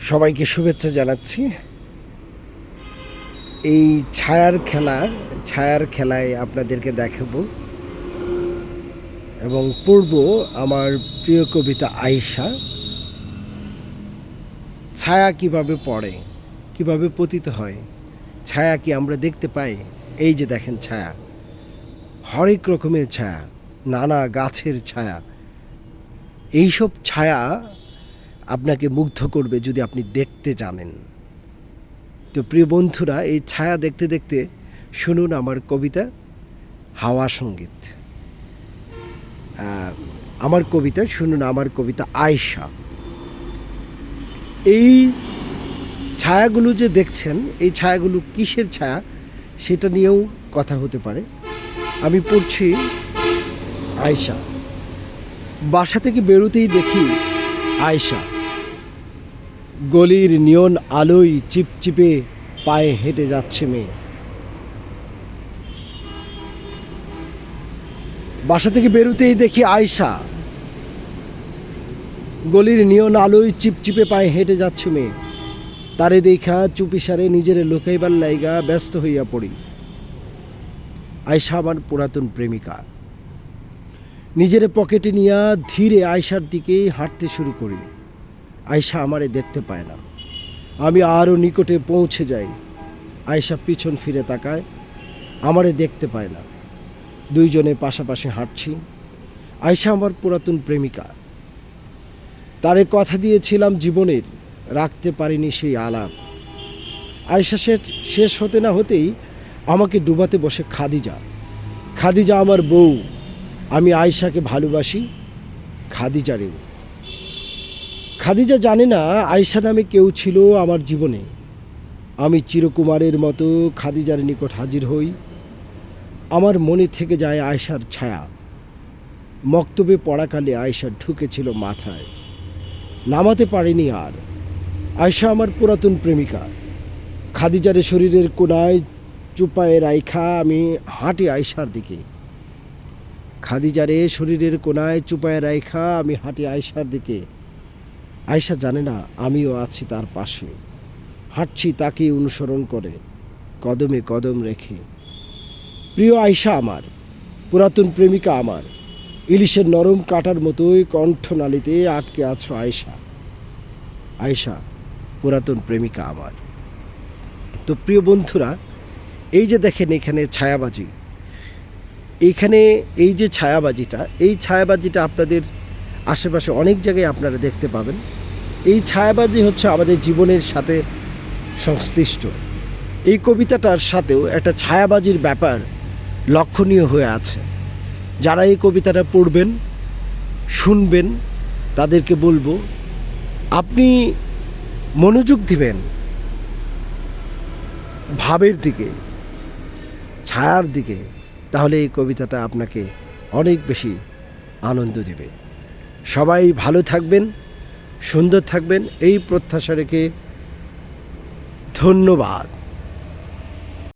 সবাইকে শুভেচ্ছা জানাচ্ছি। এই ছায়ার খেলায় আপনাদেরকে দেখাবো এবং পড়ব আমার প্রিয় কবিতা আয়েশা। ছায়া কিভাবে পড়ে, কিভাবে পতিত হয়, ছায়া কি আমরা দেখতে পাই? এই যে দেখেন ছায়া, হরেক রকমের ছায়া, নানা গাছের ছায়া। এইসব ছায়া আপনাকে মুগ্ধ করবে যদি আপনি দেখতে জানেন। তো প্রিয় বন্ধুরা, এই ছায়া দেখতে দেখতে শুনুন আমার কবিতা হাওয়া সঙ্গীত। আমার কবিতা আয়েশা। এই ছায়াগুলো যে দেখছেন, এই ছায়াগুলো কিসের ছায়া সেটা নিয়েও কথা হতে পারে। আমি পড়ছি আয়েশা। বাসা থেকে বেরোতেই দেখি আয়েশা, গলির নিয়ন আলোয় চিপচিপে পায়ে হেঁটে যাচ্ছে মেয়ে। বাসা থেকে বেরোতেই দেখি আয়েশা, গলির নিয়ন আলোয় চিপচিপে পায়ে হেঁটে যাচ্ছে মেয়ে। তারে দেখা চুপিসারে নিজের লুকাইবার লাইগা ব্যস্ত হইয়া পড়ি। আয়েশা আমার পুরাতন প্রেমিকা। নিজের পকেটে নিয়া ধীরে আয়েশার দিকে হাঁটতে শুরু করি। আয়েশা আমারে দেখতে পায় না। আমি আরও নিকটে পৌঁছে যাই। আয়েশা পিছন ফিরে তাকায়, আমারে দেখতে পায় না। দুইজনে পাশাপাশি হাঁটছি। আয়েশা আমার পুরাতন প্রেমিকা। তারে কথা দিয়েছিলাম জীবনের, রাখতে পারিনি সেই আলাপ। আয়েশা শেষ হতে না হতেই আমাকে ডুবাতে বসে খাদিজা। খাদিজা আমার বউ। আমি আয়েশাকে ভালোবাসি, খাদিজারেও। খাদিজা জানে না আয়েশা নামে কেউ ছিল আমার জীবনে। আমি চিরকুমারের মতো খাদিজার নিকট হাজির হই। আমার মনে থেকে যায় আয়েশার ছায়া। মক্তবে পড়াকালে আয়েশা ঢুকেছিল মাথায়, নামাতে পারিনি আর। আয়েশা আমার পুরাতন প্রেমিকা। খাদিজারে শরীরের কোনায় চুপায়ে রাইখা আমি হাঁটি আয়েশার দিকে। খাদিজারে শরীরের কোনায় চুপায়ে রাইখা আমি হাঁটি আয়েশার দিকে। আয়েশা জানে না আমিও আছি তার পাশে। হাঁটছি তাকে অনুসরণ করে, কদমে কদম রেখে। প্রিয় আয়েশা আমার, পুরাতন প্রেমিকা আমার, ইলিশের নরম কাটার মতোই কণ্ঠনালীতে আটকে আছো আয়েশা। আয়েশা পুরাতন প্রেমিকা আমার। তো প্রিয় বন্ধুরা, এই যে দেখেন এখানে ছায়াবাজি, এইখানে এই যে ছায়াবাজিটা আপনাদের আশেপাশে অনেক জায়গায় আপনারা দেখতে পাবেন। এই ছায়াবাজি হচ্ছে আমাদের জীবনের সাথে সংশ্লিষ্ট। এই কবিতাটার সাথেও একটা ছায়াবাজির ব্যাপার লক্ষণীয় হয়ে আছে। যারা এই কবিতাটা পড়বেন, শুনবেন, তাদেরকে বলবো আপনি মনোযোগ দিবেন ভাবের দিকে, ছায়ার দিকে, তাহলে এই কবিতাটা আপনাকে অনেক বেশি আনন্দ দেবে। সবাই ভালো থাকবেন, সুন্দর থাকবেন, এই প্রত্যাশা রেখে ধন্যবাদ।